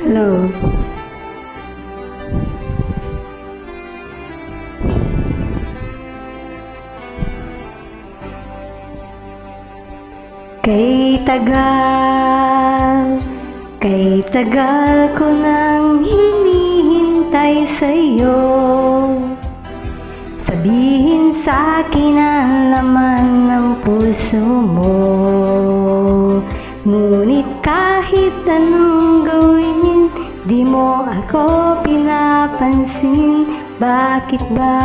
Hello. Kay tagal ko nang hinihintay sa'yo. Sabihin sa'kin ang laman ng puso mo. Ngunit kahit anong gawin, di mo ako pinapansin. Bakit ba?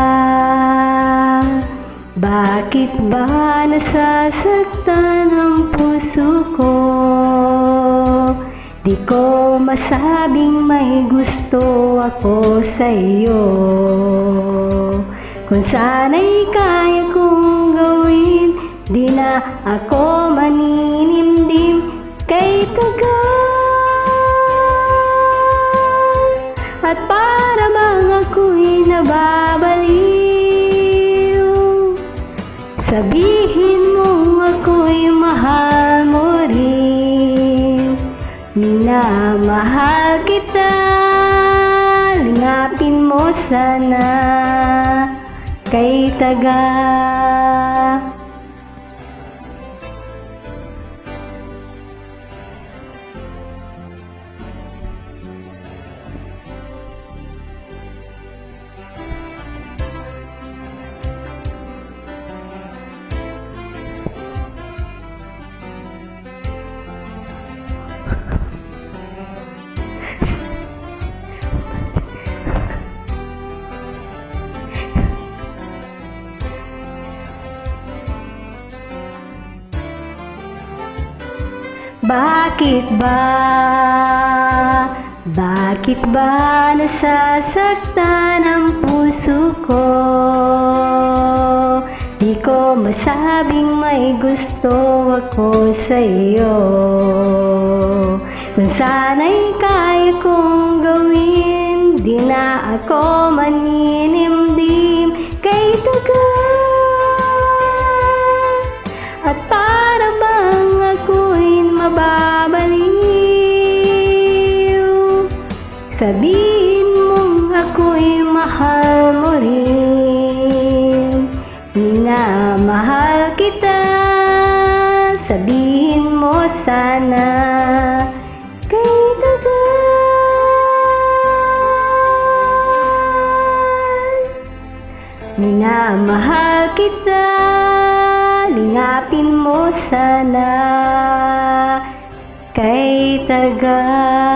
Bakit ba nasasaktan ang puso ko? Di ko masabing may gusto ako sa'yo. Kung sana'y kaya kong gawin, di na ako maninimdim. Kay tagal at para bang ako'y nababaliw. Sabihin mo ako'y mahal mo rin. Minamahal kita, lingapin mo sana. Kay tagal. Bakit ba nasasaktan ang puso ko? Di ko masabing may gusto ako sa'yo. Kung sana'y kaya kong gawin, di na ako maninimdim. Kay tagal at para bang ako'y mababaliw. Sabihin mong ako'y mahal mo rin. Minamahal kita, sabihin mo sana. Kay tagal, minamahal kita, lingapin mo sana. Kay tagal.